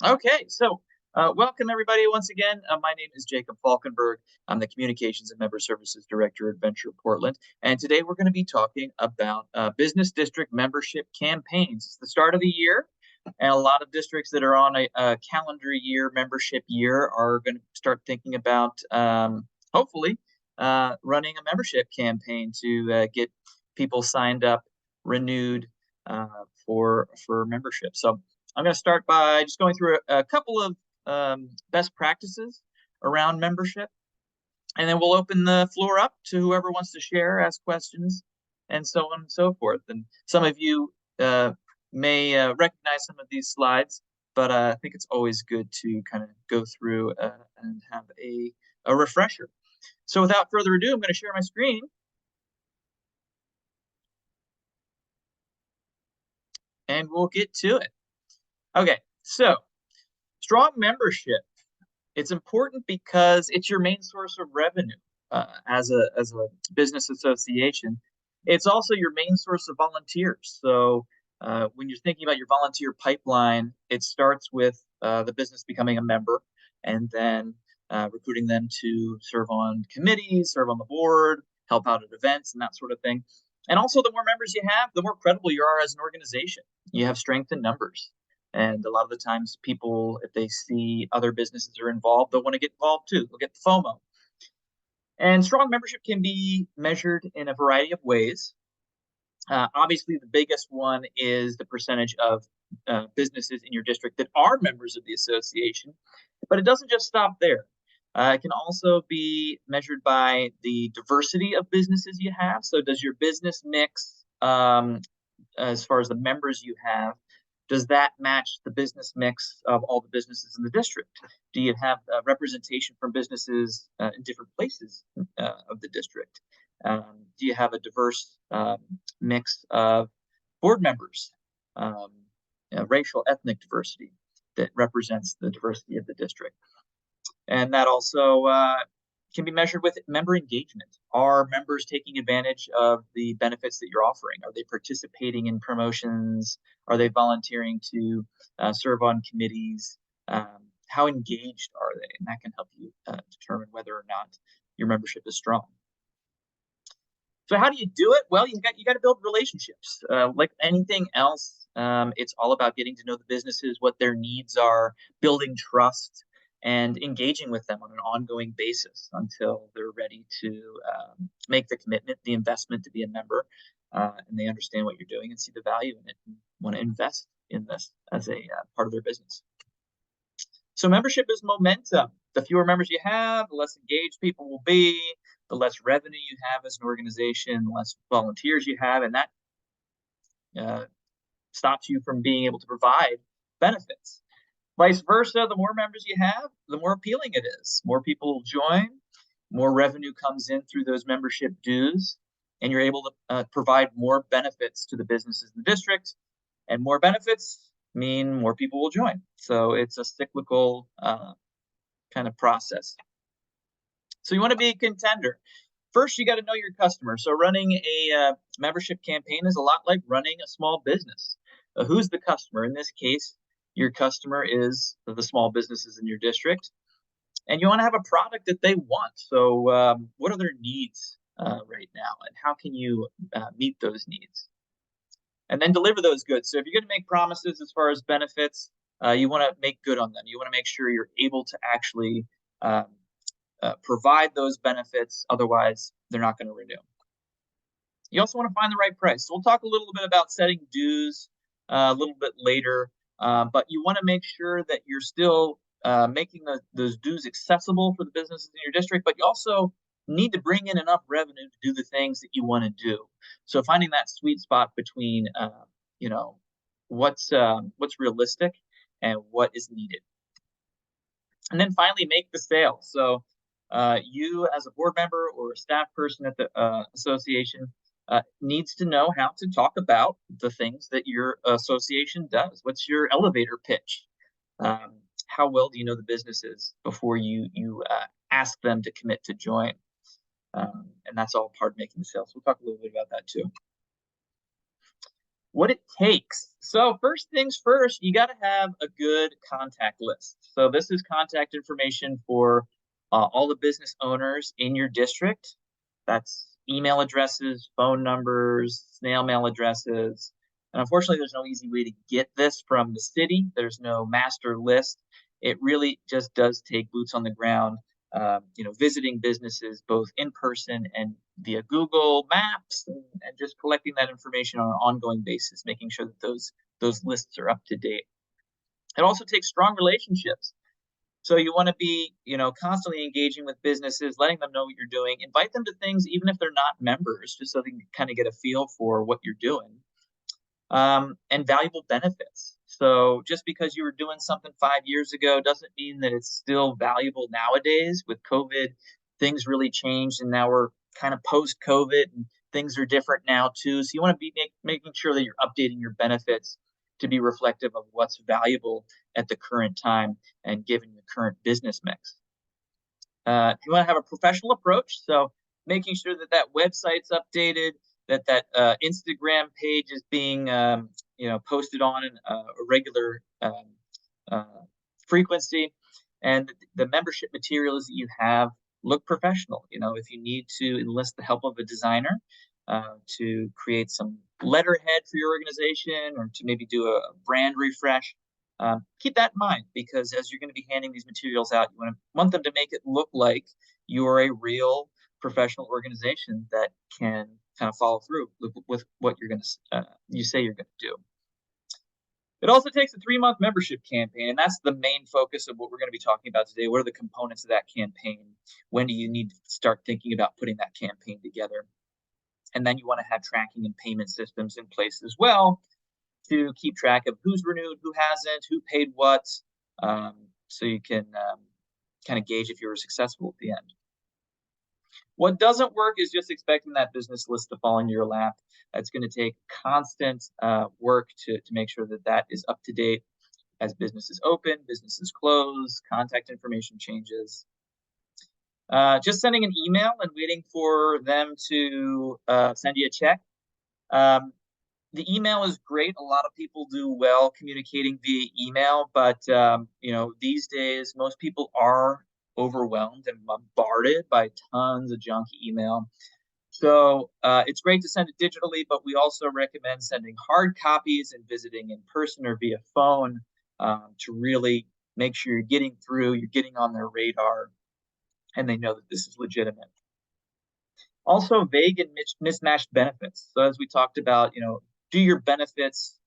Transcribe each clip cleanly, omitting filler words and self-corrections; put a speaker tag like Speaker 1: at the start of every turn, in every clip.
Speaker 1: Okay, so welcome everybody once again. My name is Jacob Falkenberg. I'm the Communications and Member Services Director at Venture Portland. And today we're going to be talking about business district membership campaigns. It's the start of the year, and a lot of districts that are on a calendar year membership year are going to start thinking about hopefully running a membership campaign to get people signed up, renewed uh, for membership. So I'm going to start by just going through a couple of best practices around membership, and then we'll open the floor up to whoever wants to share, ask questions, and so on and so forth. And some of you may recognize some of these slides, but I think it's always good to kind of go through and have a refresher. So without further ado, I'm going to share my screen, and we'll get to it. Okay, so strong membership. It's important because it's your main source of revenue as a business association. It's also your main source of volunteers. So when you're thinking about your volunteer pipeline, it starts with the business becoming a member, and then recruiting them to serve on committees, serve on the board, help out at events, and that sort of thing. And also, the more members you have, the more credible you are as an organization. You have strength in numbers. And a lot of the times, people, if they see other businesses are involved, they'll want to get involved too. They'll get the FOMO. And strong membership can be measured in a variety of ways. Obviously, the biggest one is the percentage of businesses in your district that are members of the association, but it doesn't just stop there. It can also be measured by the diversity of businesses you have. So, does your business mix, as far as the members you have, does that match the business mix of all the businesses in the district? Do you have representation from businesses in different places of the district? Do you have a diverse mix of board members, um, racial, ethnic diversity that represents the diversity of the district? And that also can be measured with member engagement. Are members taking advantage of the benefits that you're offering? Are they participating in promotions? Are they volunteering to serve on committees? How engaged are they? And that can help you determine whether or not your membership is strong. So how do you do it? Well, you got to build relationships. Like anything else, it's all about getting to know the businesses, what their needs are, building trust, and engaging with them on an ongoing basis until they're ready to make the commitment, the investment to be a member, and they understand what you're doing and see the value in it and want to invest in this as a part of their business. So membership is momentum. The fewer members you have, the less engaged people will be, the less revenue you have as an organization, the less volunteers you have, and that uh, stops you from being able to provide benefits. Vice versa, the more members you have, the more appealing it is. More people will join, more revenue comes in through those membership dues, and you're able to provide more benefits to the businesses in the district. And more benefits mean more people will join. So it's a cyclical kind of process. So you want to be a contender. First, you got to know your customer. So running a membership campaign is a lot like running a small business. Who's the customer? In this case, your customer is the small businesses in your district, and you want to have a product that they want. So, what are their needs right now, and how can you meet those needs? And then deliver those goods. So, if you're going to make promises as far as benefits, you want to make good on them. You want to make sure you're able to actually um, provide those benefits. Otherwise, they're not going to renew. You also want to find the right price. So we'll talk a little bit about setting dues a little bit later, but you want to make sure that you're still making those dues accessible for the businesses in your district, but you also need to bring in enough revenue to do the things that you want to do. So finding that sweet spot between, you know, what's realistic and what is needed. And then finally, make the sale. So you as a board member or a staff person at the association needs to know how to talk about the things that your association does. What's your elevator pitch? How well do you know the businesses before you ask them to commit to join? And that's all part of making the sale. So we'll talk a little bit about that too. What it takes. So first things first, you got to have a good contact list. So this is contact information for all the business owners in your district. That's email addresses, phone numbers, snail mail addresses. And unfortunately, there's no easy way to get this from the city. There's no master list. It really just does take boots on the ground, visiting businesses both in person and via Google Maps, and just collecting that information on an ongoing basis, making sure that those lists are up to date. It also takes strong relationships. So you want to be, constantly engaging with businesses, letting them know what you're doing, invite them to things, even if they're not members, just so they can kind of get a feel for what you're doing. And valuable benefits. So just because you were doing something 5 years ago doesn't mean that it's still valuable nowadays. With COVID, things really changed, and now we're kind of post-COVID, and things are different now too. So you want to be making sure that you're updating your benefits to be reflective of what's valuable at the current time and given the current business mix. You want to have a professional approach, so making sure that that website's updated, that Instagram page is being posted on a regular uh, frequency, and the membership materials that you have look professional. If you need to enlist the help of a designer to create some letterhead for your organization, or to maybe do a brand refresh, keep that in mind, because as you're going to be handing these materials out, you want them to make it look like you're a real professional organization that can kind of follow through with what you say you're going to do. It also takes a 3-month membership campaign, and that's the main focus of what we're going to be talking about today. What are the components of that campaign? When do you need to start thinking about putting that campaign together? And then you want to have tracking and payment systems in place as well to keep track of who's renewed, who hasn't, who paid what, so you can kind of gauge if you were successful at the end. What doesn't work is just expecting that business list to fall into your lap. That's going to take constant work to make sure that that is up to date as businesses open, businesses close, contact information changes. Just sending an email and waiting for them to send you a check. The email is great. A lot of people do well communicating via email, but these days most people are overwhelmed and bombarded by tons of junk email. So it's great to send it digitally, but we also recommend sending hard copies and visiting in person or via phone to really make sure you're getting through, you're getting on their radar, and they know that this is legitimate. Also, vague and mismatched benefits. So as we talked about, do your benefits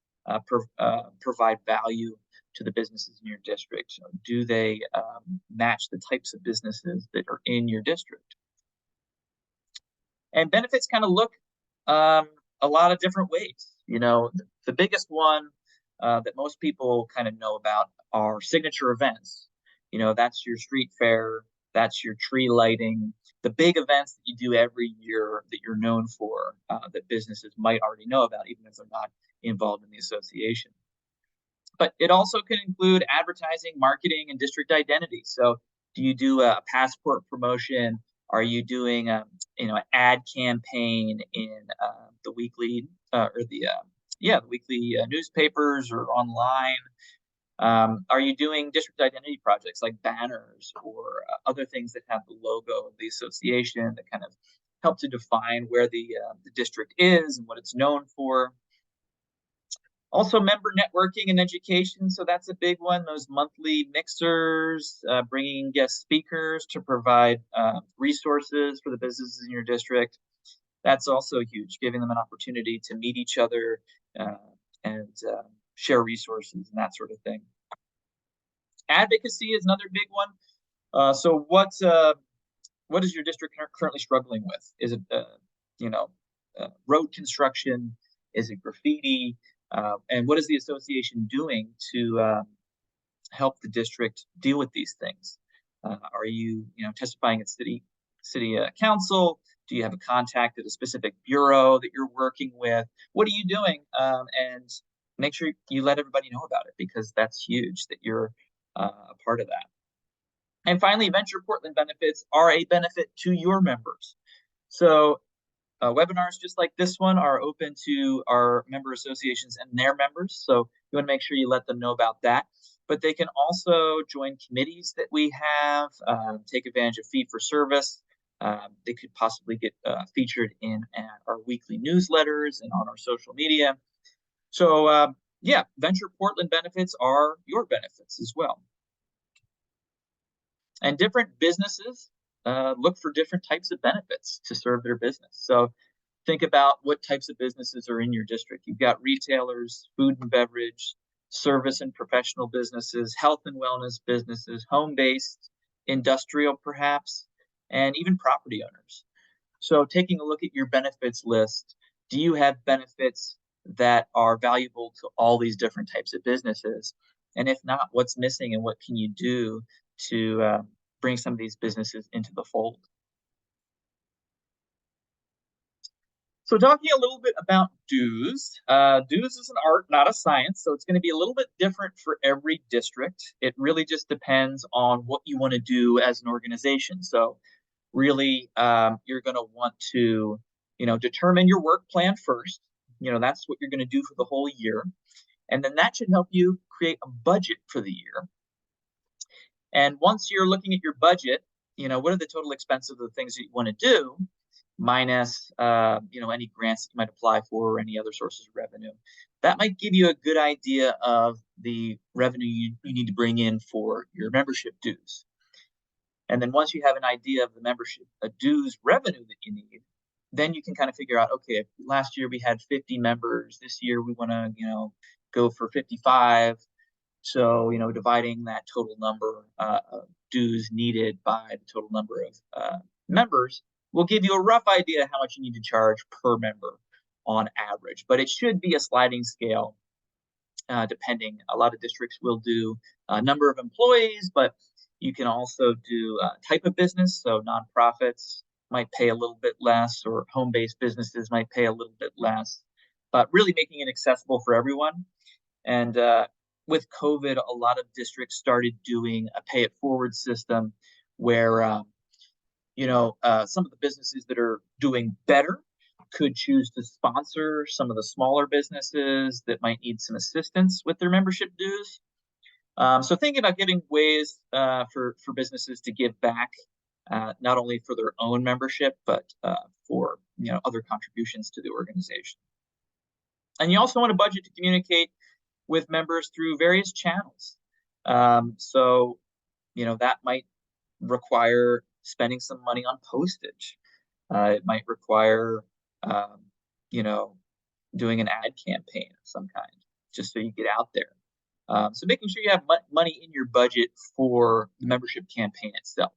Speaker 1: provide value to the businesses in your district? Do they match the types of businesses that are in your district? And benefits kind of look a lot of different ways. The biggest one that most people kind of know about are signature events. That's your street fair, that's your tree lighting, the big events that you do every year that you're known for, that businesses might already know about, even if they're not involved in the association. But it also can include advertising, marketing, and district identity. So do you do a passport promotion? Are you doing an ad campaign in the weekly the weekly newspapers or online? Are you doing district identity projects like banners or other things that have the logo of the association that kind of help to define where the district is and what it's known for? Also, member networking and education. So that's a big one. Those monthly mixers, bringing guest speakers to provide resources for the businesses in your district. That's also huge, giving them an opportunity to meet each other and share resources and that sort of thing. Advocacy is another big one. So what is your district currently struggling with? Is it road construction? Is it graffiti? And what is the association doing to help the district deal with these things? Are you testifying at city council? Do you have a contact at a specific bureau that you're working with? What are you doing? And make sure you let everybody know about it, because that's huge that you're a part of that. And finally, Venture Portland benefits are a benefit to your members. So webinars just like this one are open to our member associations and their members, so you want to make sure you let them know about that. But they can also join committees that we have, take advantage of fee for service. They could possibly get featured in our weekly newsletters and on our social media. So yeah, Venture Portland benefits are your benefits as well. And different businesses look for different types of benefits to serve their business. So think about what types of businesses are in your district. You've got retailers, food and beverage, service and professional businesses, health and wellness businesses, home-based, industrial perhaps, and even property owners. So taking a look at your benefits list, do you have benefits that are valuable to all these different types of businesses? And if not, what's missing and what can you do to bring some of these businesses into the fold? So talking a little bit about dues. Dues is an art, not a science, so it's going to be a little bit different for every district. It really just depends on what you want to do as an organization. So really, you're going to want to, determine your work plan first. That's what you're going to do for the whole year. And then that should help you create a budget for the year. And once you're looking at your budget, what are the total expenses of the things that you want to do, minus any grants that you might apply for or any other sources of revenue. That might give you a good idea of the revenue you need to bring in for your membership dues. And then once you have an idea of the membership dues revenue that you need, then you can kind of figure out, okay, if last year we had 50 members, this year we want to go for 55. So dividing that total number of dues needed by the total number of members will give you a rough idea how much you need to charge per member on average. But it should be a sliding scale, depending. A lot of districts will do a number of employees, but you can also do type of business. So nonprofits might pay a little bit less, or home-based businesses might pay a little bit less, but really making it accessible for everyone. And with COVID, a lot of districts started doing a pay-it-forward system where some of the businesses that are doing better could choose to sponsor some of the smaller businesses that might need some assistance with their membership dues. So thinking about giving ways for businesses to give back, not only for their own membership, but for other contributions to the organization. And you also want a budget to communicate with members through various channels. So that might require spending some money on postage. It might require, doing an ad campaign of some kind, just so you get out there. So making sure you have money in your budget for the membership campaign itself.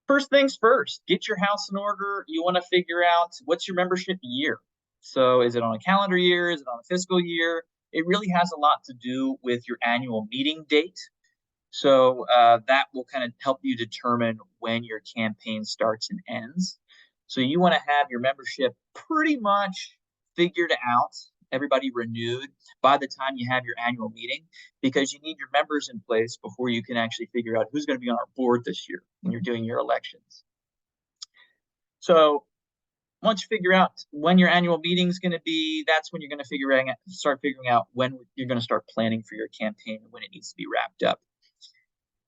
Speaker 1: First things first, get your house in order. You want to figure out what's your membership year. So is it on a calendar year? Is it on a fiscal year? It really has a lot to do with your annual meeting date. So that will kind of help you determine when your campaign starts and ends. So you want to have your membership pretty much figured out, everybody renewed by the time you have your annual meeting, because you need your members in place before you can actually figure out who's going to be on our board this year when you're doing your elections. So once you figure out when your annual meeting is going to be, that's when you're going to start figuring out when you're going to start planning for your campaign and when it needs to be wrapped up.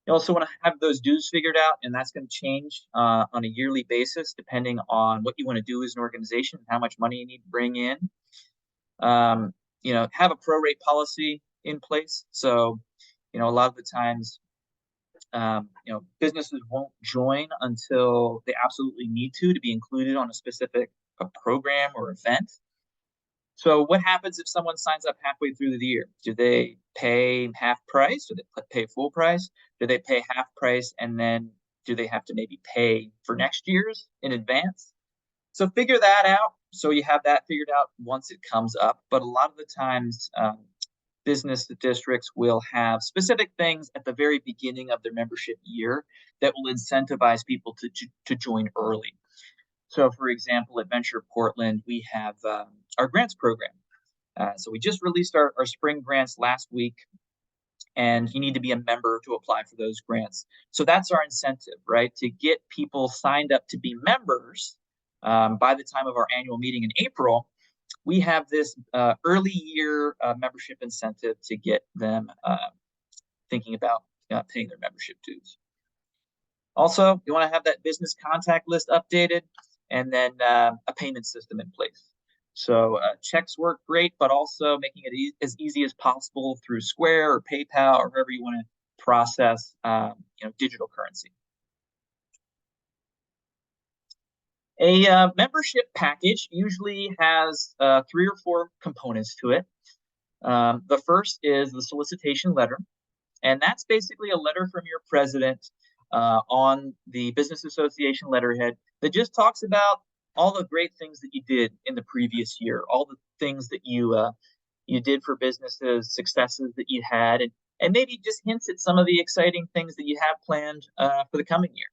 Speaker 1: You also want to have those dues figured out, and that's going to change on a yearly basis depending on what you want to do as an organization and how much money you need to bring in. Have a prorate policy in place. So, a lot of the times, businesses won't join until they absolutely need to be included on a specific program or event. So what happens if someone signs up halfway through the year? Do they pay half price? Do they pay full price? Do they pay half price and then do they have to maybe pay for next year's in advance? So figure that out. So you have that figured out once it comes up. But a lot of the times, business districts will have specific things at the very beginning of their membership year that will incentivize people to join early. So for example, at Venture Portland, we have our grants program. So we just released our spring grants last week, and you need to be a member to apply for those grants. So that's our incentive, right? To get people signed up to be members by the time of our annual meeting in April, we have this early year membership incentive to get them thinking about paying their membership dues. Also, you want to have that business contact list updated, and then a payment system in place. So checks work great, but also making it as easy as possible through Square or PayPal or wherever you want to process digital currency. A membership package usually has 3 or 4 components to it. The first is the solicitation letter, and that's basically a letter from your president on the business association letterhead that just talks about all the great things that you did in the previous year, all the things that you did for businesses, successes that you had, and maybe just hints at some of the exciting things that you have planned for the coming year.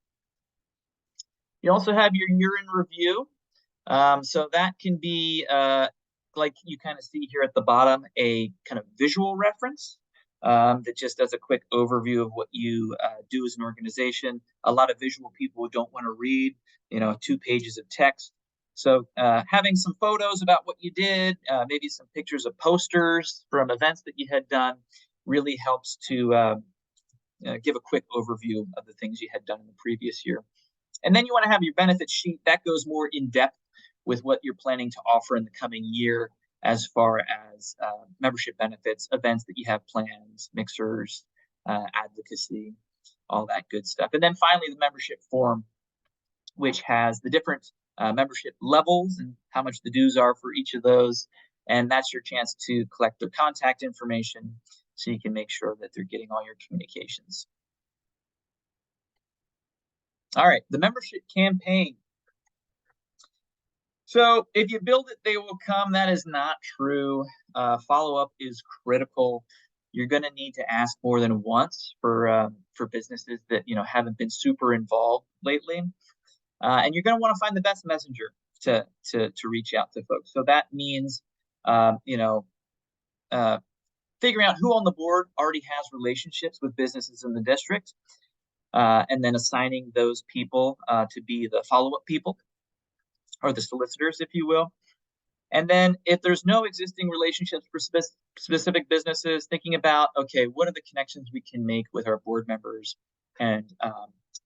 Speaker 1: You also have your year in review. So that can be, like you kind of see here at the bottom, a kind of visual reference that just does a quick overview of what you do as an organization. A lot of visual people don't want to read, 2 pages of text. So having some photos about what you did, maybe some pictures of posters from events that you had done, really helps to give a quick overview of the things you had done in the previous year. And then you want to have your benefits sheet that goes more in depth with what you're planning to offer in the coming year as far as membership benefits, events that you have planned, mixers, advocacy, all that good stuff. And then finally, the membership form, which has the different membership levels and how much the dues are for each of those. And that's your chance to collect their contact information so you can make sure that they're getting all your communications. All right, the membership campaign. So if you build it, they will come. That is not true. Follow-up is critical. You're going to need to ask more than once for businesses that haven't been super involved lately, and you're going to want to find the best messenger to reach out to folks. So that means figuring out who on the board already has relationships with businesses in the district, and then assigning those people to be the follow-up people, or the solicitors, if you will. And then if there's no existing relationships for specific businesses, thinking about, okay, what are the connections we can make with our board members and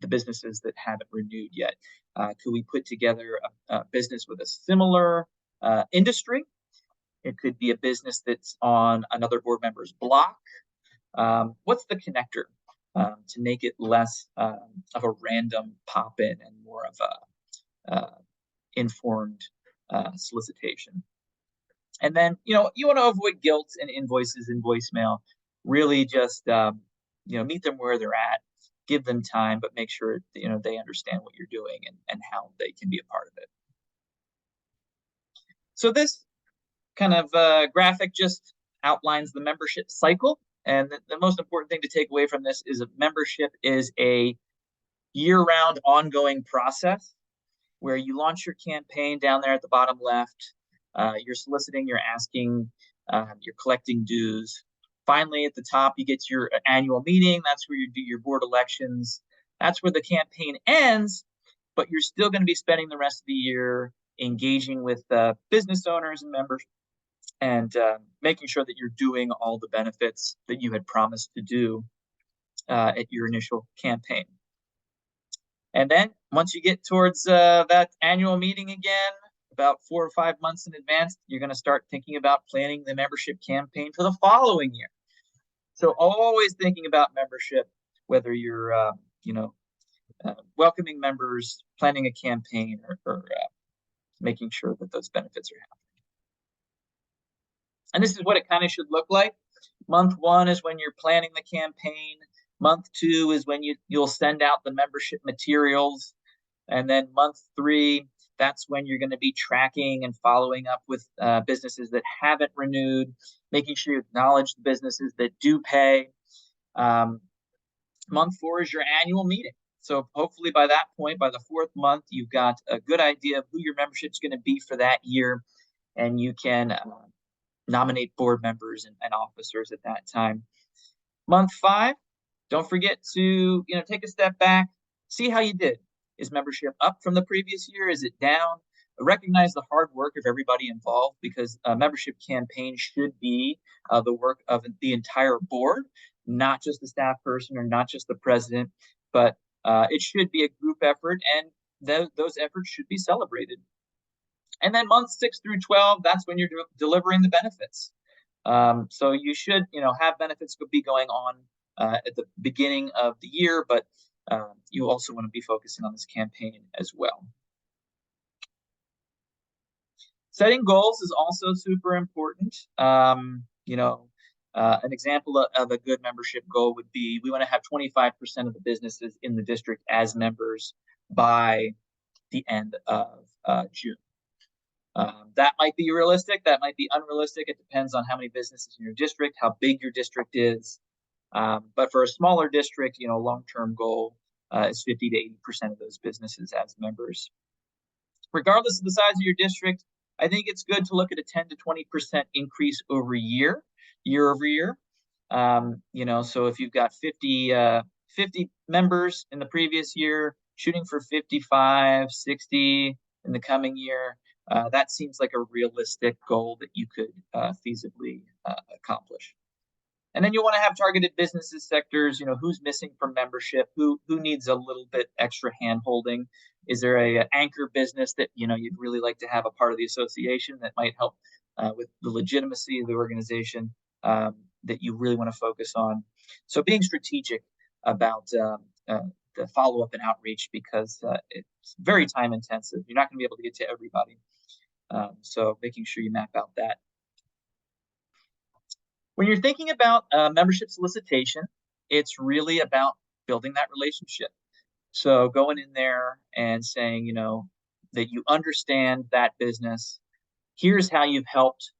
Speaker 1: the businesses that haven't renewed yet? Could we put together a business with a similar industry? It could be a business that's on another board member's block. What's the connector to make it less of a random pop-in and more of a informed solicitation? And then, you want to avoid guilt and invoices and voicemail. Really just, meet them where they're at, give them time, but make sure, they understand what you're doing and how they can be a part of it. So this kind of graphic just outlines the membership cycle. And the most important thing to take away from this is that membership is a year-round ongoing process where you launch your campaign down there at the bottom left. You're soliciting, you're asking, you're collecting dues. Finally, at the top, you get to your annual meeting. That's where you do your board elections. That's where the campaign ends, but you're still going to be spending the rest of the year engaging with business owners and members and making sure that you're doing all the benefits that you had promised to do at your initial campaign. And then once you get towards that annual meeting again, about 4 or 5 months in advance, you're going to start thinking about planning the membership campaign for the following year. So always thinking about membership, whether you're, welcoming members, planning a campaign, or making sure that those benefits are happening. And this is what it kind of should look like. Month 1 is when you're planning the campaign. Month 2 is when you'll send out the membership materials. And then month 3, that's when you're going to be tracking and following up with businesses that haven't renewed, making sure you acknowledge the businesses that do pay. Month 4 is your annual meeting. So hopefully by that point, by the 4th month, you've got a good idea of who your membership is going to be for that year, and you can nominate board members and officers at that time. Month 5, don't forget to take a step back, see how you did. Is membership up from the previous year? Is it down? recognize the hard work of everybody involved, because a membership campaign should be the work of the entire board, not just the staff person or not just the president, but it should be a group effort, and those efforts should be celebrated. And then months 6 through 12, that's when you're delivering the benefits. So you should, have benefits be going on at the beginning of the year, but you also want to be focusing on this campaign as well. Setting goals is also super important. An example of a good membership goal would be, we want to have 25% of the businesses in the district as members by the end of June. That might be realistic, that might be unrealistic. It depends on how many businesses in your district, how big your district is. But for a smaller district, long-term goal is 50 to 80% of those businesses as members. Regardless of the size of your district, I think it's good to look at a 10 to 20% increase year over year. So if you've got 50 members in the previous year, shooting for 55, 60 in the coming year, that seems like a realistic goal that you could feasibly accomplish. And then you want to have targeted businesses, sectors, who's missing from membership, who needs a little bit extra hand holding. Is there a anchor business that, you'd really like to have a part of the association that might help with the legitimacy of the organization that you really want to focus on? So being strategic about the follow-up and outreach, because it's very time intensive. You're not going to be able to get to everybody. So making sure you map out that. When you're thinking about membership solicitation, it's really about building that relationship. So going in there and saying, that you understand that business. Here's how you've helped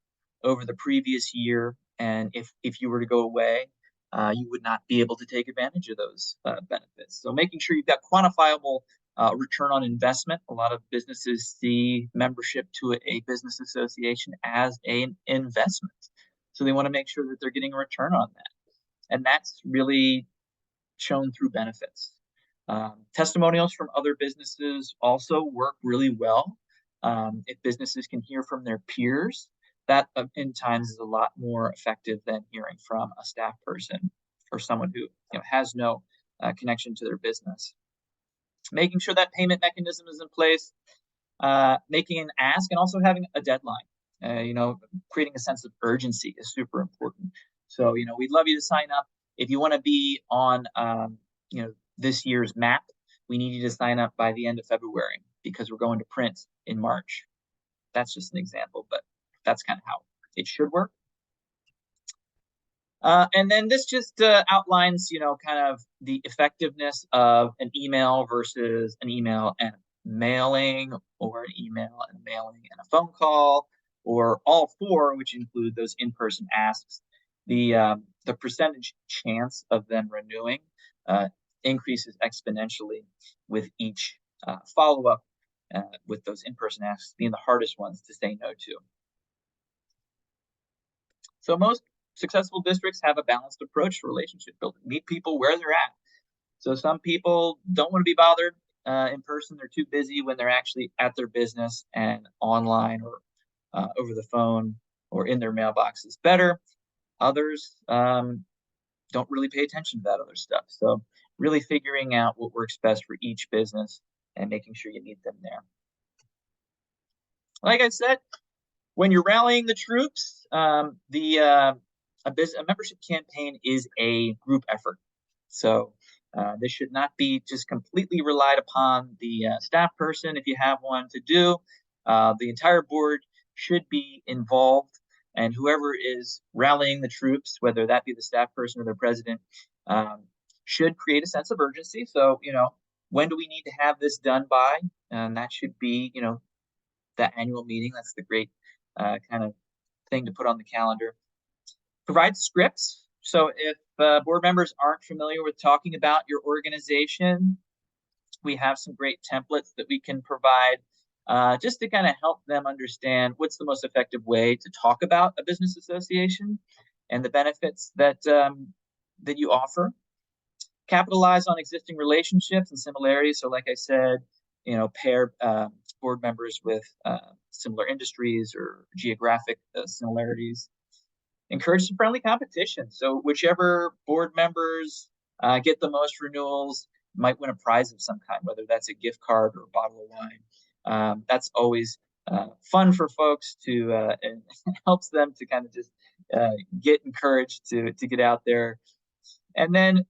Speaker 1: over the previous year. And if you were to go away, you would not be able to take advantage of those benefits. So making sure you've got quantifiable return on investment. A lot of businesses see membership to a business association as an investment. So they want to make sure that they're getting a return on that. And that's really shown through benefits. Testimonials from other businesses also work really well. If businesses can hear from their peers, that in times is a lot more effective than hearing from a staff person or someone who has no connection to their business. Making sure that payment mechanism is in place, making an ask, and also having a deadline. Creating a sense of urgency is super important. So, we'd love you to sign up. If you want to be on, this year's map, we need you to sign up by the end of February, because we're going to print in March. That's just an example, but that's kind of how it should work. And then this just outlines, kind of the effectiveness of an email versus an email and mailing, or an email and mailing and a phone call, or all four, which include those in-person asks. The percentage chance of them renewing increases exponentially with each follow-up, with those in-person asks being the hardest ones to say no to. So most successful districts have a balanced approach to relationship building. Meet people where they're at. So some people don't want to be bothered in person. They're too busy when they're actually at their business, and online or over the phone or in their mailbox is better. Others don't really pay attention to that other stuff. So really figuring out what works best for each business and making sure you meet them there. Like I said, when you're rallying the troops, a membership campaign is a group effort. So this should not be just completely relied upon the staff person, if you have one, to do. The entire board should be involved, and whoever is rallying the troops, whether that be the staff person or the president, should create a sense of urgency. So, when do we need to have this done by? And that should be, the annual meeting. That's the great kind of thing to put on the calendar. Provide scripts. So if board members aren't familiar with talking about your organization, we have some great templates that we can provide just to kind of help them understand what's the most effective way to talk about a business association and the benefits that that you offer. Capitalize on existing relationships and similarities. So like I said, pair board members with similar industries or geographic similarities. Encourage some friendly competition. So whichever board members get the most renewals might win a prize of some kind, whether that's a gift card or a bottle of wine. That's always fun for folks to and helps them to kind of just get encouraged to get out there. And then,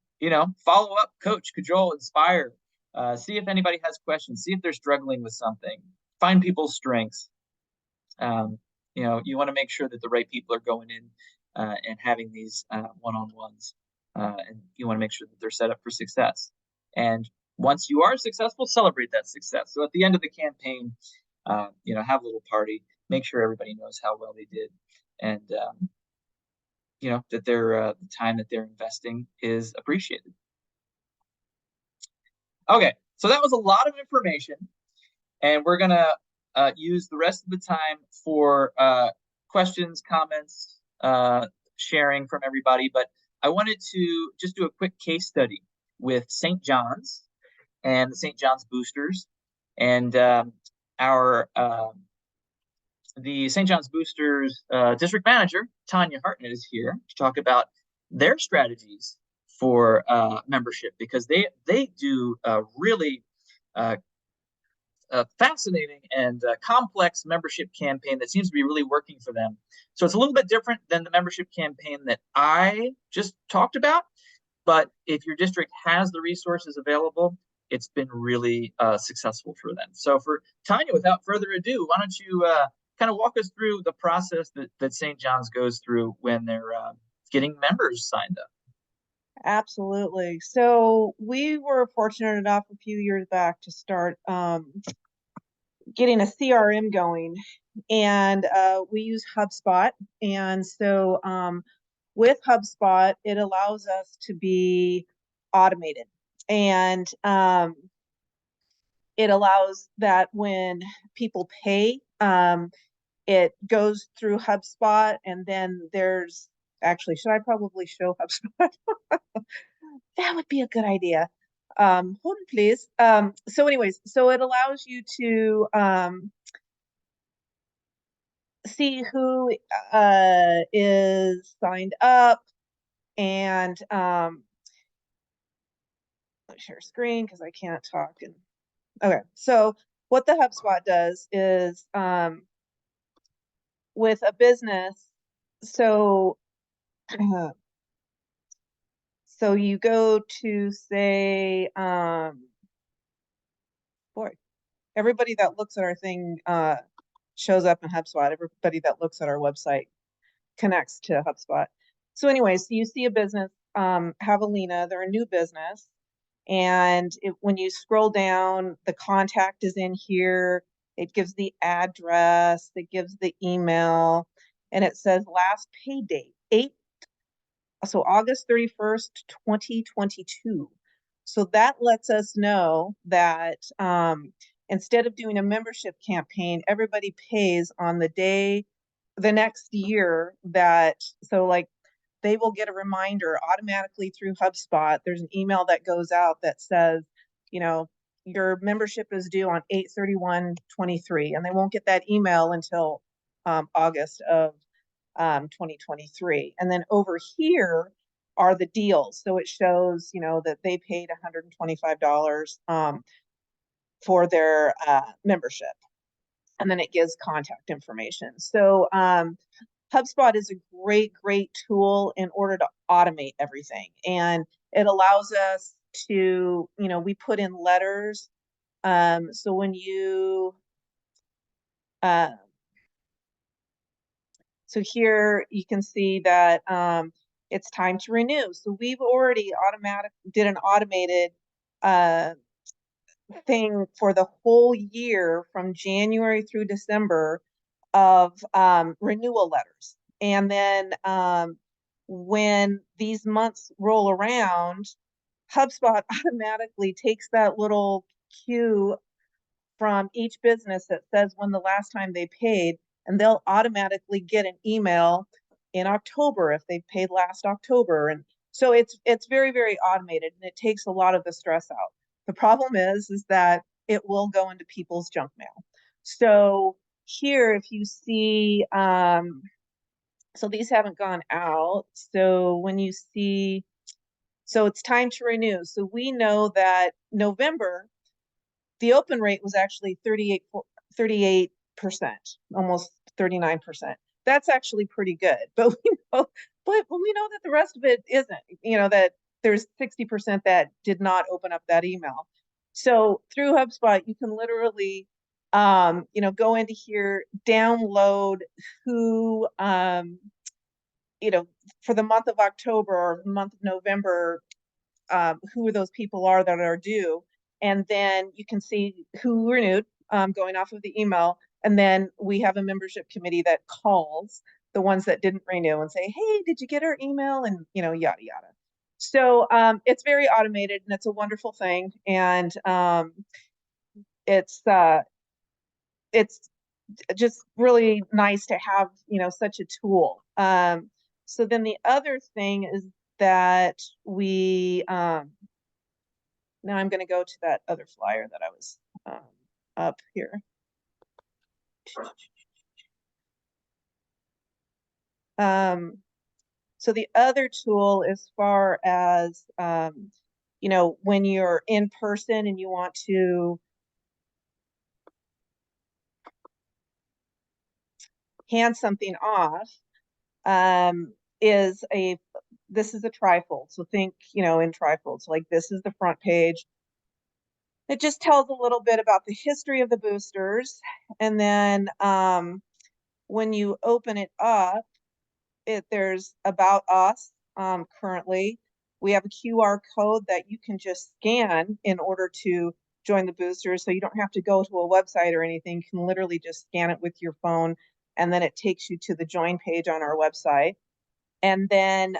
Speaker 1: follow up, coach, cajole, inspire. See if anybody has questions. See if they're struggling with something. Find people's strengths. You want to make sure that the right people are going in and having these one-on-ones. And you want to make sure that they're set up for success. And once you are successful, celebrate that success. So at the end of the campaign, have a little party. Make sure everybody knows how well they did, and that the time that they're investing is appreciated. Okay, so that was a lot of information, and we're gonna use the rest of the time for questions, comments, sharing from everybody. But I wanted to just do a quick case study with St. John's and the St. John's Boosters, and the St. John's Boosters district manager, Tanya Hartnett, is here to talk about their strategies for membership, because they do a really fascinating and complex membership campaign that seems to be really working for them. So it's a little bit different than the membership campaign that I just talked about. But if your district has the resources available, it's been really successful for them. So for Tanya, without further ado, why don't you kind of walk us through the process that St. John's goes through when they're getting members signed up.
Speaker 2: Absolutely. So we were fortunate enough a few years back to start getting a CRM going, and we use HubSpot. And so with HubSpot, it allows us to be automated, and it allows that when people pay, it goes through HubSpot, and then there's should I probably show HubSpot? That would be a good idea. Hold on, please. So anyways, so it allows you to see who is signed up, and let me share screen because I can't talk. Okay, so what the HubSpot does is with a business, so you go to say, boy, everybody that looks at our thing shows up in HubSpot. Everybody that looks at our website connects to HubSpot. So anyways, so you see a business, Javelina, they're a new business. And when you scroll down, the contact is in here. It gives the address, it gives the email, and it says last pay date, August 31st, 2022. So that lets us know that instead of doing a membership campaign, everybody pays on the day, the next year they will get a reminder automatically through HubSpot. There's an email that goes out that says, your membership is due on 8/31/23, and they won't get that email until August of 2023. And then over here are the deals. So it shows, that they paid $125 for their membership. And then it gives contact information. So HubSpot is a great, great tool in order to automate everything. And it allows us to, we put in letters. So when you, so here you can see that it's time to renew. So we've already did an automated thing for the whole year from January through December of renewal letters. And then when these months roll around, HubSpot automatically takes that little cue from each business that says when the last time they paid, and they'll automatically get an email in October if they paid last October. And so it's very, very automated, and it takes a lot of the stress out. The problem is that it will go into people's junk mail. So here, if you see, so these haven't gone out. So when you see, so it's time to renew. So we know that November, the open rate was actually 38%, almost 39%. That's actually pretty good. But we know that the rest of it isn't, that there's 60% that did not open up that email. So through HubSpot, you can literally, go into here, download who, for the month of October or month of November, who those people are that are due. And then you can see who renewed, going off of the email. And then we have a membership committee that calls the ones that didn't renew and say, hey, did you get our email? And, yada, yada. So it's very automated and it's a wonderful thing. And it's just really nice to have, such a tool. So then the other thing is that we, now I'm going to go to that other flyer that I was up here. So the other tool, as far as, when you're in person and you want to hand something off, this is a trifold. So think, in trifolds, like this is the front page. It just tells a little bit about the history of the boosters. And then when you open it up, there's about us currently. We have a QR code that you can just scan in order to join the boosters. So you don't have to go to a website or anything. You can literally just scan it with your phone, and then it takes you to the join page on our website. And then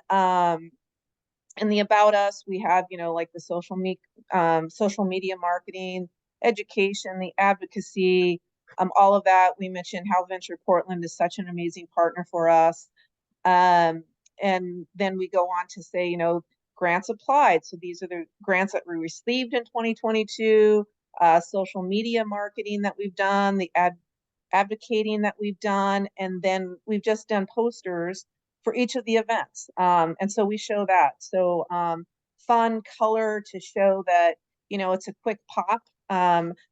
Speaker 2: in the About Us, we have, like the social media marketing, education, the advocacy, all of that. We mentioned how Venture Portland is such an amazing partner for us. And then we go on to say, grants applied. So these are the grants that we received in 2022, social media marketing that we've done, the advocating that we've done, and then we've just done posters for each of the events. And so we show that. So fun color to show that, it's a quick pop.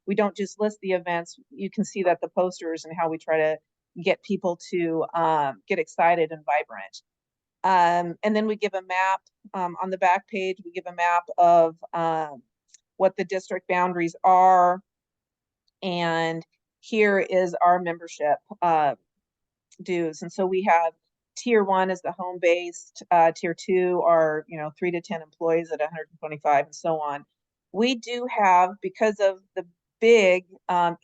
Speaker 2: We don't just list the events. You can see that the posters and how we try to get people to get excited and vibrant. And then we give a map on the back page. We give a map of what the district boundaries are. And here is our membership dues. And so we have tier 1 is the home-based, tier 2 are 3 to 10 employees at 125, and so on. We do have, because of the big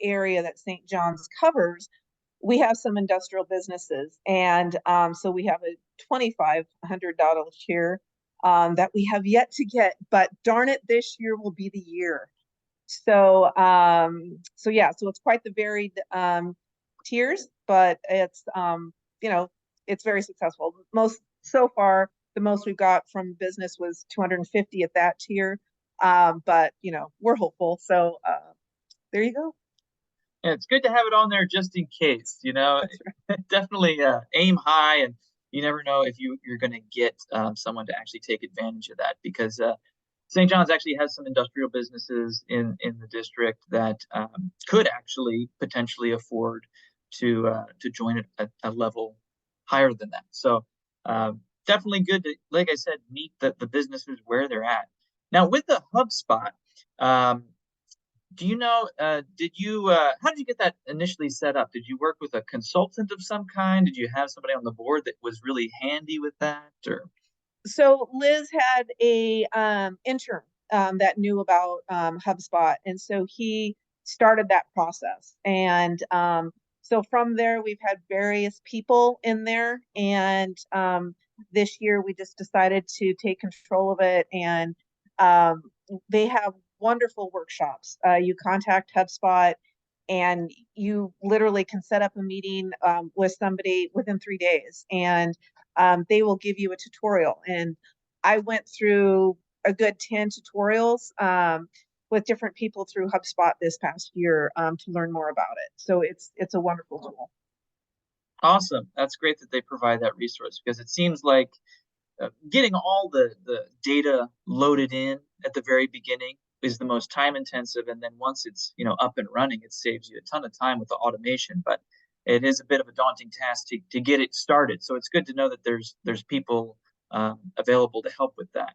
Speaker 2: area that St. John's covers, we have some industrial businesses, and so we have a $2,500 tier that we have yet to get, but darn it, this year will be the year. So yeah, so it's quite the varied tiers, but it's it's very successful. So far, the most we've got from business was 250 at that tier, but we're hopeful. So there you go.
Speaker 1: Yeah, it's good to have it on there just in case.
Speaker 2: Right.
Speaker 1: Definitely aim high, and you never know if you're going to get someone to actually take advantage of that, because St. John's actually has some industrial businesses in the district that could actually potentially afford to join at a level higher than that. So definitely good to, like I said, meet the businesses where they're at. Now with the HubSpot, do you know, how did you get that initially set up? Did you work with a consultant of some kind? Did you have somebody on the board that was really handy with that, or?
Speaker 2: So Liz had a intern that knew about HubSpot, and so he started that process. And so from there, we've had various people in there, and this year we just decided to take control of it. And they have wonderful workshops. You contact HubSpot, and you literally can set up a meeting with somebody within 3 days, and they will give you a tutorial. And I went through a good 10 tutorials with different people through HubSpot this past year to learn more about it. So it's a wonderful tool.
Speaker 1: Awesome. That's great that they provide that resource, because it seems like getting all the data loaded in at the very beginning is the most time intensive, and then once it's up and running, it saves you a ton of time with the automation. But it is a bit of a daunting task to get it started. So it's good to know that there's people available to help with that.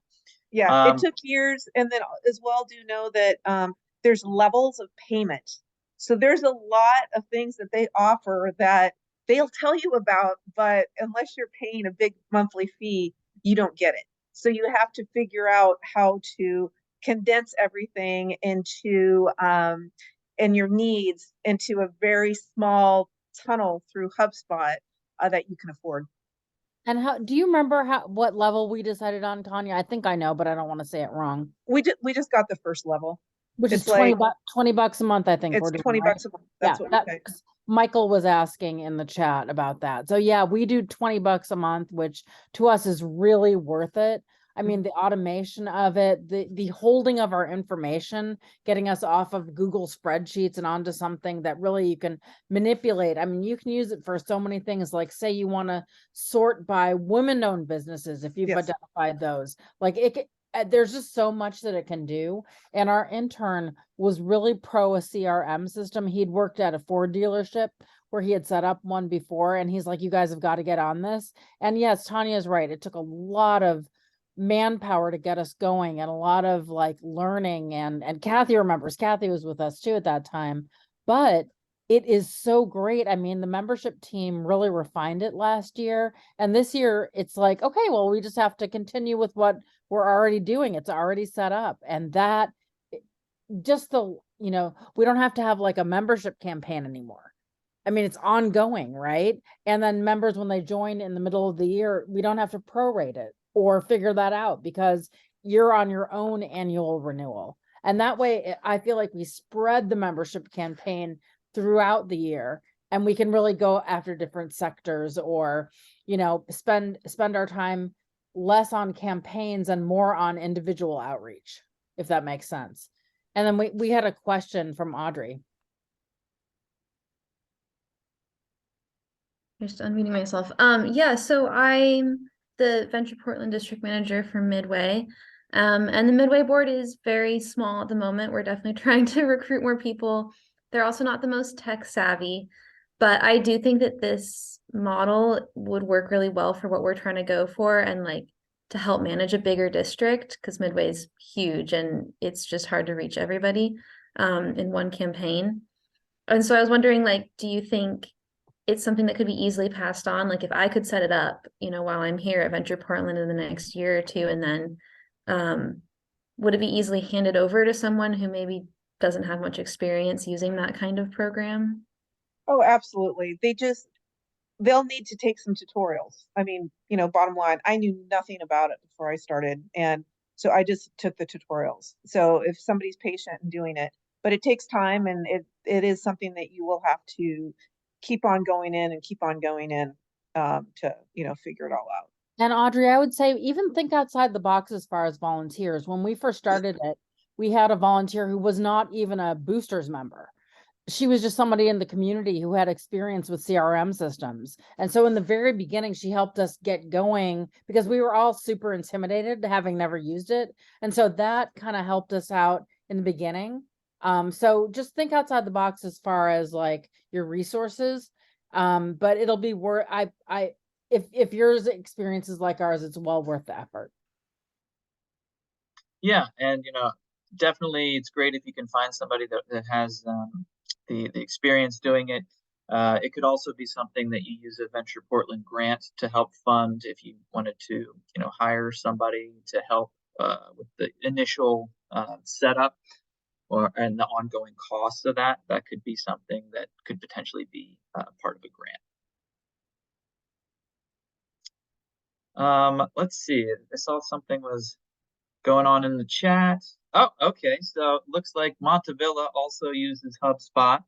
Speaker 2: Yeah, it took years, and then as well, do know that there's levels of payment. So there's a lot of things that they offer that they'll tell you about, but unless you're paying a big monthly fee, you don't get it. So you have to figure out how to condense everything into and your needs into a very small tunnel through HubSpot that you can afford.
Speaker 3: And how do you remember what level we decided on, Tanya? I think I know, but I don't want to say it wrong.
Speaker 2: We just got the first level,
Speaker 3: which
Speaker 2: it's
Speaker 3: is 20 bucks a month. I think
Speaker 2: it's
Speaker 3: we're doing,
Speaker 2: 20
Speaker 3: right?
Speaker 2: bucks a month. That's what we pay.
Speaker 3: Michael was asking in the chat about that. So yeah, we do 20 bucks a month, which to us is really worth it. I mean, the automation of it, the holding of our information, getting us off of Google spreadsheets and onto something that really you can manipulate. I mean, you can use it for so many things. Like, say you want to sort by women-owned businesses, if you've identified those. Like there's just so much that it can do. And our intern was really pro a CRM system. He'd worked at a Ford dealership where he had set up one before, and he's like, you guys have got to get on this. And yes, Tanya's right. It took a lot of manpower to get us going, and a lot of like learning, and Kathy remembers. Kathy was with us too at that time. But it is so great. I mean, the membership team really refined it last year, and this year it's like, okay, well, we just have to continue with what we're already doing. It's already set up, and that just we don't have to have like a membership campaign anymore. I mean, it's ongoing, right? And then members, when they join in the middle of the year, we don't have to prorate it or figure that out, because you're on your own annual renewal. And that way, I feel like we spread the membership campaign throughout the year, and we can really go after different sectors, or, spend our time less on campaigns and more on individual outreach, if that makes sense. And then we had a question from Audrey.
Speaker 4: Just unmuting myself. Yeah, so I'm the Venture Portland district manager for Midway. And the Midway board is very small at the moment. We're definitely trying to recruit more people. They're also not the most tech savvy, but I do think that this model would work really well for what we're trying to go for, and like to help manage a bigger district, because Midway is huge and it's just hard to reach everybody in one campaign. And so I was wondering, like, do you think it's something that could be easily passed on? Like, if I could set it up, while I'm here at Venture Portland in the next year or two, and then would it be easily handed over to someone who maybe doesn't have much experience using that kind of program?
Speaker 2: Oh, absolutely. They'll need to take some tutorials. I mean, bottom line, I knew nothing about it before I started, and so I just took the tutorials. So if somebody's patient in doing it, but it takes time, and it is something that you will have to keep on going in to figure it all out.
Speaker 3: And Audrey, I would say even think outside the box as far as volunteers. When we first started it, we had a volunteer who was not even a boosters member. She was just somebody in the community who had experience with CRM systems. And so in the very beginning, she helped us get going, because we were all super intimidated having never used it. And so that kind of helped us out in the beginning. So just think outside the box as far as like your resources. But it'll be worth, if yours experience is like ours, it's well worth the effort.
Speaker 1: Yeah, and definitely it's great if you can find somebody that has the experience doing it. It could also be something that you use a Venture Portland grant to help fund if you wanted to, hire somebody to help with the initial setup and the ongoing costs of that. That could be something that could potentially be part of a grant. Let's see. I saw something was going on in the chat. Oh, okay. So it looks like Montevilla also uses HubSpot.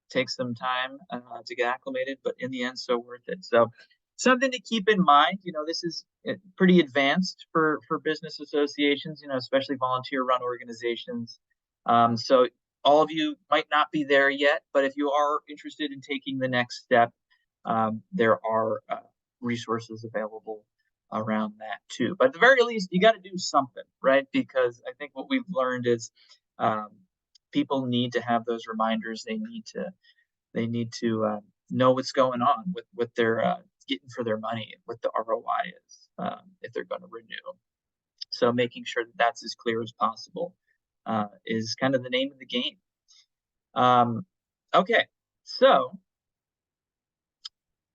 Speaker 1: Takes some time to get acclimated, but in the end, so worth it. So something to keep in mind, this is pretty advanced for business associations, especially volunteer-run organizations. So all of you might not be there yet, but if you are interested in taking the next step, there are resources available around that too. But at the very least, you got to do something, right? Because I think what we've learned is people need to have those reminders. They need to know what's going on with what they're getting for their money, what the ROI is, if they're going to renew. So making sure that that's as clear as possible is kind of the name of the game. Okay, so,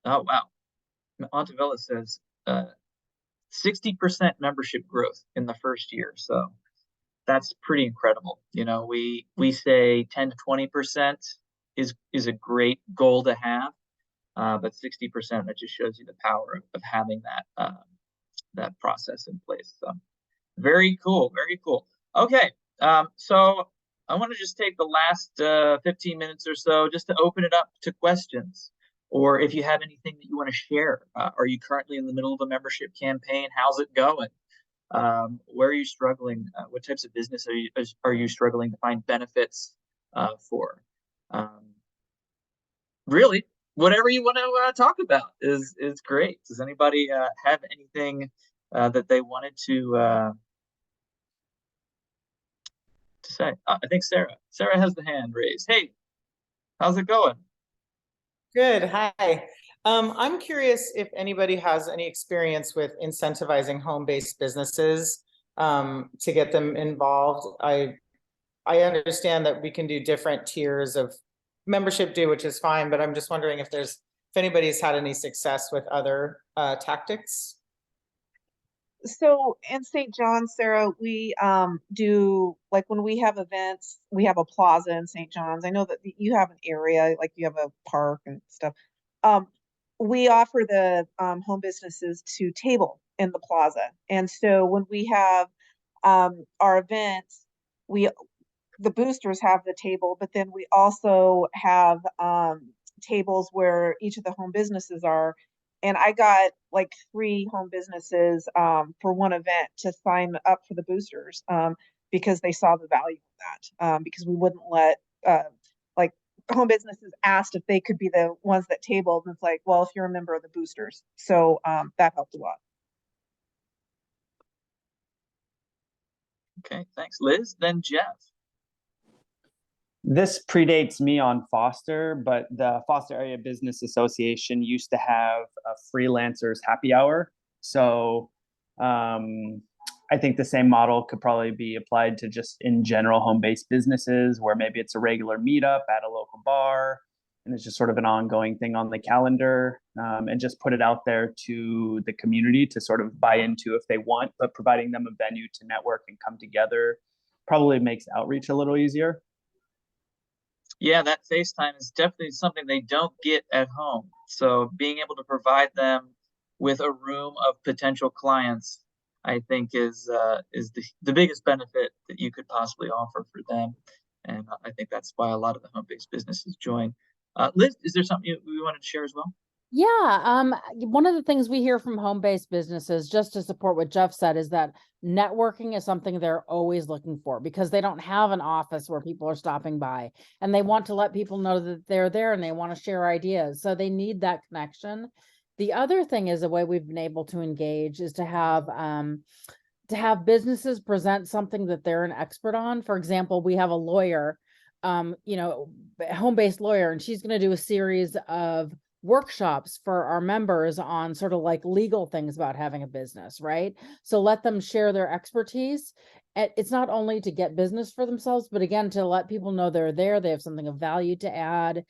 Speaker 1: oh wow, Montevilla says 60% membership growth in the first year. So that's pretty incredible. We say 10 to 20% is a great goal to have, but 60%, that just shows you the power of having that process in place. So very cool, very cool. Okay, so I want to just take the last 15 minutes or so just to open it up to questions, or if you have anything that you want to share. Are you currently in the middle of a membership campaign? How's it going? Where are you struggling? What types of business are you struggling to find benefits for? Really, whatever you want to talk about is great. Does anybody have anything that they wanted to say? I think Sarah has the hand raised. Hey, how's it going?
Speaker 5: Good. Hi. I'm curious if anybody has any experience with incentivizing home-based businesses to get them involved. I understand that we can do different tiers of membership due, which is fine, but I'm just wondering if anybody's had any success with other tactics.
Speaker 2: So in St. John, Sarah, we do, like, when we have events, we have a plaza in St. John's. I know that you have an area, like you have a park and stuff. We offer the home businesses to table in the plaza. And so when we have our events, the boosters have the table, but then we also have tables where each of the home businesses are. And I got like 3 home businesses for one event to sign up for the boosters because they saw the value of that. Because we wouldn't let like home businesses asked if they could be the ones that tabled, and it's like, well, if you're a member of the boosters. So that helped a lot.
Speaker 1: Okay, thanks, Liz. Then Jeff.
Speaker 6: This predates me on Foster, but the Foster Area Business Association used to have a freelancers happy hour. So I think the same model could probably be applied to just in general home-based businesses, where maybe it's a regular meetup at a local bar and it's just sort of an ongoing thing on the calendar, and just put it out there to the community to sort of buy into if they want, but providing them a venue to network and come together probably makes outreach a little easier.
Speaker 1: Yeah, that FaceTime is definitely something they don't get at home. So being able to provide them with a room of potential clients, I think is the biggest benefit that you could possibly offer for them. And I think that's why a lot of the home-based businesses join. Liz, is there something you wanted to share as well?
Speaker 3: Yeah, one of the things we hear from home-based businesses, just to support what Jeff said, is that networking is something they're always looking for because they don't have an office where people are stopping by, and they want to let people know that they're there and they want to share ideas. So they need that connection. The other thing is a way we've been able to engage is to have businesses present something that they're an expert on. For example, we have a lawyer, home-based lawyer, and she's going to do a series of workshops for our members on sort of like legal things about having a business, right? So let them share their expertise. And it's not only to get business for themselves, but again, to let people know they're there, they have something of value to add.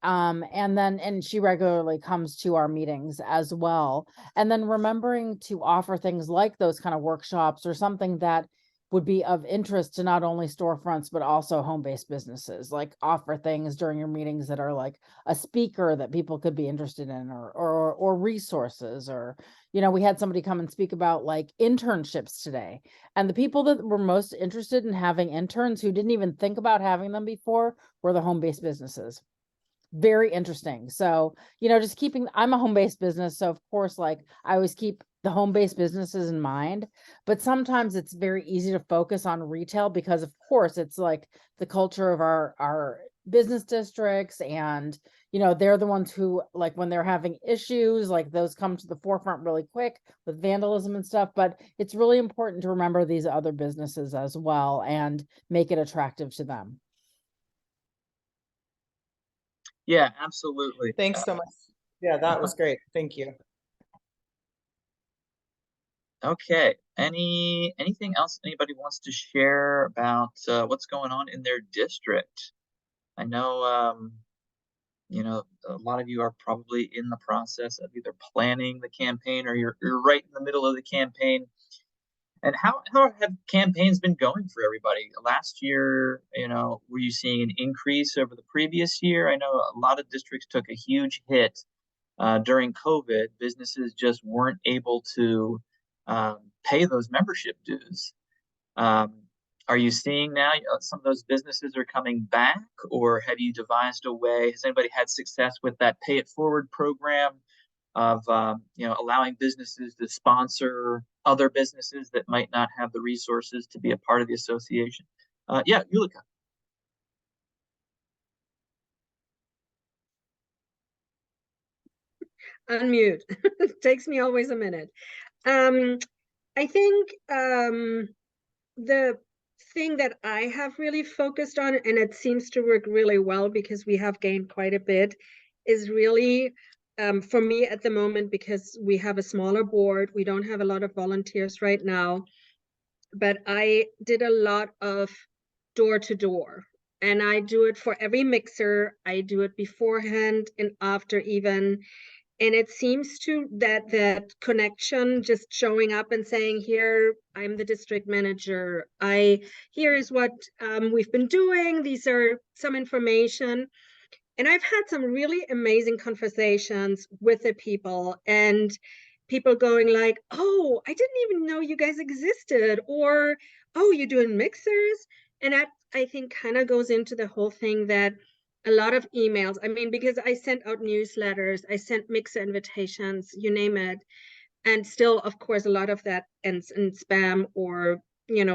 Speaker 3: And she regularly comes to our meetings as well. And then remembering to offer things like those kind of workshops or something that would be of interest to not only storefronts, but also home-based businesses, like offer things during your meetings that are like a speaker that people could be interested in, or resources, or, we had somebody come and speak about like internships today. And the people that were most interested in having interns who didn't even think about having them before were the home-based businesses. very interesting. So, just I'm a home-based business. So of course, like I always keep the home-based businesses in mind, but sometimes it's very easy to focus on retail because of course it's like the culture of our business districts, and they're the ones who, like, when they're having issues, like those come to the forefront really quick with vandalism and stuff. But it's really important to remember these other businesses as well and make it attractive to them.
Speaker 1: Yeah, absolutely.
Speaker 5: Thanks so much. Yeah, that was great. Thank you.
Speaker 1: Okay. Anything else anybody wants to share about what's going on in their district? I know a lot of you are probably in the process of either planning the campaign or you're right in the middle of the campaign. And how have campaigns been going for everybody? Last year, were you seeing an increase over the previous year? I know a lot of districts took a huge hit during COVID. Businesses just weren't able to pay those membership dues. Are you seeing now some of those businesses are coming back, or have you devised a way? Has anybody had success with that Pay It Forward program of allowing businesses to sponsor other businesses that might not have the resources to be a part of the association? Yeah, Yulika.
Speaker 7: Unmute. It takes me always a minute. I think the thing that I have really focused on, and it seems to work really well because we have gained quite a bit, is really for me at the moment, because we have a smaller board, we don't have a lot of volunteers right now, but I did a lot of door to door, and I do it for every mixer. I do it beforehand and after even. And it seems to that connection, just showing up and saying, here, I'm the district manager. Here is what we've been doing. These are some information. And I've had some really amazing conversations with the people, and people going like, oh, I didn't even know you guys existed, or, oh, you're doing mixers. And that, I think, kind of goes into the whole thing that a lot of emails, I mean, because I sent out newsletters, I sent mixer invitations, you name it. And still, of course, a lot of that ends in spam or,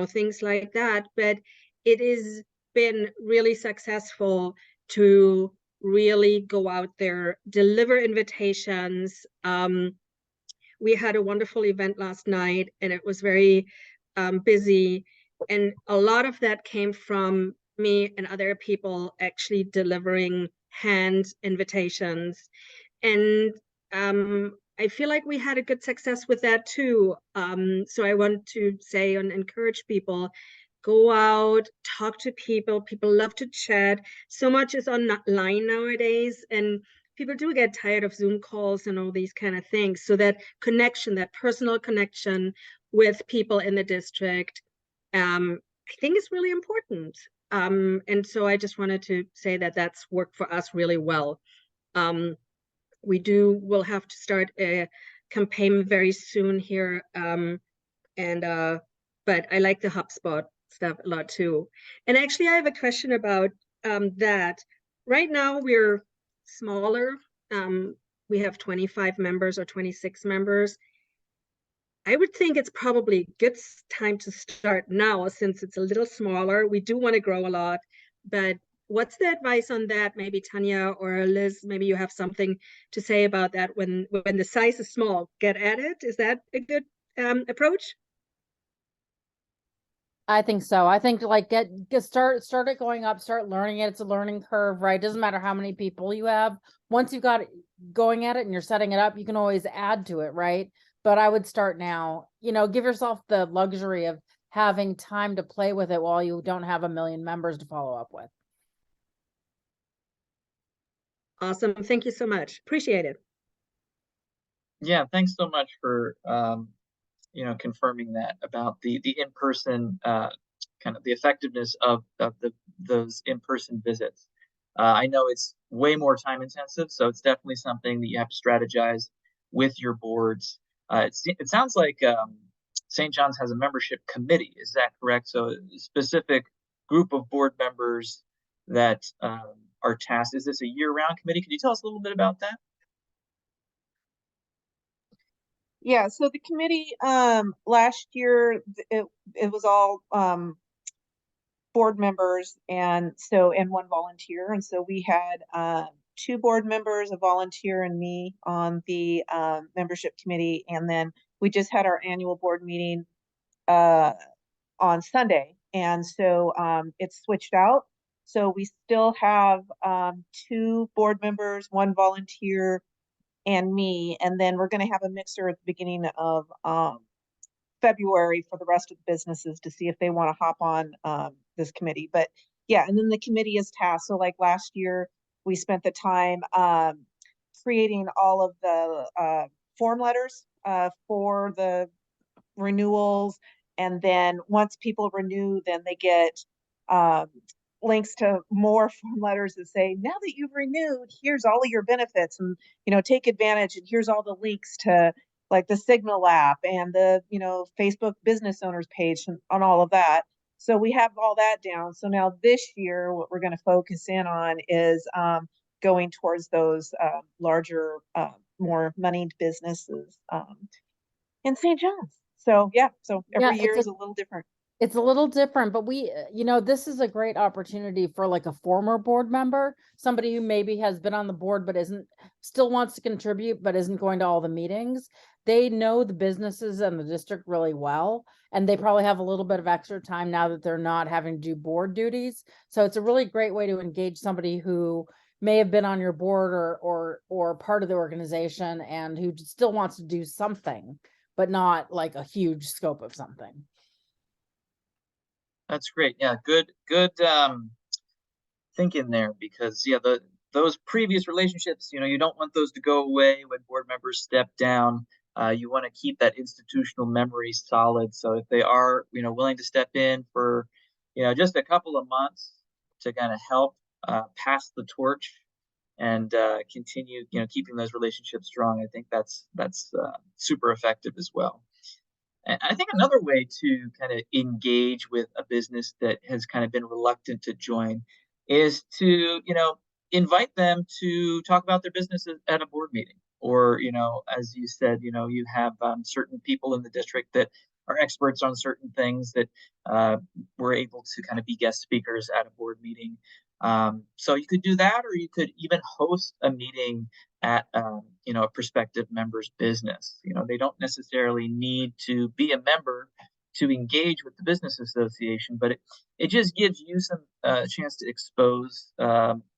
Speaker 7: things like that. But it has been really successful to really go out there, deliver invitations. We had a wonderful event last night, and it was very busy. And a lot of that came from me and other people actually delivering hand invitations. And I feel like we had a good success with that too. So I want to say and encourage people, go out, talk to people. People love to chat. So much is online nowadays, and people do get tired of Zoom calls and all these kind of things. So that connection, that personal connection with people in the district, I think is really important. And so I just wanted to say that that's worked for us really well. We'll have to start a campaign very soon here. But I like the HubSpot stuff a lot too. And actually, I have a question about that. Right now, we're smaller. We have 25 members or 26 members. I would think it's probably a good time to start now, since it's a little smaller. We do want to grow a lot, but what's the advice on that? Maybe Tanya or Liz, maybe you have something to say about that. When the size is small, get at it. Is that a good approach?
Speaker 3: I think so. I think like start it going up, start learning it. It's a learning curve, right? Doesn't matter how many people you have. Once you've got it going at it and you're setting it up, you can always add to it, right? But I would start now, give yourself the luxury of having time to play with it while you don't have a million members to follow up with.
Speaker 7: Awesome. Thank you so much. Appreciate it.
Speaker 1: Yeah, thanks so much for confirming that about the in-person kind of the effectiveness of those in-person visits. I know it's way more time intensive, so it's definitely something that you have to strategize with your boards. It sounds like St. John's has a membership committee. Is that correct? So a specific group of board members that are tasked. Is this a year-round committee? Could you tell us a little bit about that?
Speaker 2: Yeah, so the committee, last year, it was all, board members and one volunteer. And so we had, 2 board members, a volunteer and me on the, membership committee. And then we just had our annual board meeting, on Sunday. And so, it's switched out. So we still have, 2 board members, 1 volunteer and me, and then we're gonna have a mixer at the beginning of, February for the rest of the businesses to see if they want to hop on this committee. But yeah, and then the committee is tasked. So like last year, we spent the time creating all of the form letters for the renewals. And then once people renew, then they get links to more form letters that say, now that you've renewed, here's all of your benefits, and take advantage, and here's all the links to like the Signal app and the Facebook business owners page and on all of that. So we have all that down. So now this year, what we're going to focus in on is going towards those larger, more moneyed businesses in St. John's. So yeah, so every year is a little different.
Speaker 3: It's a little different, but we, this is a great opportunity for like a former board member, somebody who maybe has been on the board, but still wants to contribute, but isn't going to all the meetings. They know the businesses and the district really well, and they probably have a little bit of extra time now that they're not having to do board duties. So it's a really great way to engage somebody who may have been on your board or part of the organization and who still wants to do something, but not like a huge scope of something.
Speaker 1: That's great. Yeah, good thinking there, because yeah, those previous relationships, you don't want those to go away when board members step down. You want to keep that institutional memory solid. So if they are, willing to step in for, just a couple of months to kind of help pass the torch and continue, keeping those relationships strong, I think that's super effective as well. And I think another way to kind of engage with a business that has kind of been reluctant to join is to, invite them to talk about their business at a board meeting. Or, as you said, you have certain people in the district that are experts on certain things that were able to kind of be guest speakers at a board meeting. So you could do that, or you could even host a meeting at a prospective member's business. They don't necessarily need to be a member to engage with the business association, but it just gives you some chance to expose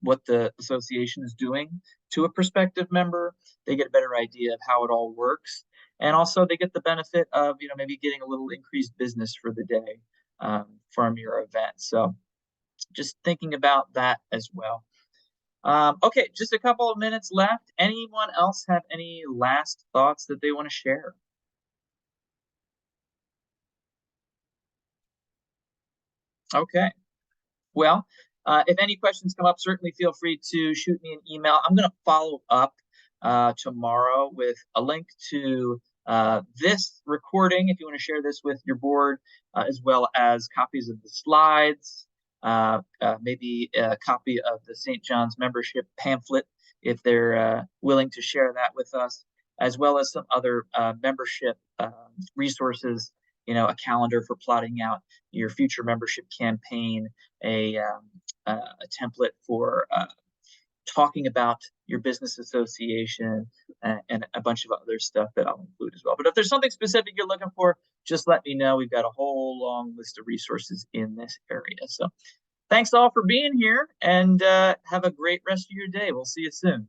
Speaker 1: what the association is doing to a prospective member. They get a better idea of how it all works, and also they get the benefit of maybe getting a little increased business for the day from your event. So just thinking about that as well. Okay, just a couple of minutes left. Anyone else have any last thoughts that they want to share? Okay. Well, if any questions come up, certainly feel free to shoot me an email. I'm going to follow up tomorrow with a link to this recording if you want to share this with your board, as well as copies of the slides, maybe a copy of the St. John's membership pamphlet if they're willing to share that with us, as well as some other membership resources, a calendar for plotting out your future membership campaign, a template for talking about your business association, and a bunch of other stuff that I'll include as well. But if there's something specific you're looking for, just let me know. We've got a whole long list of resources in this area. So thanks all for being here, and have a great rest of your day. We'll see you soon.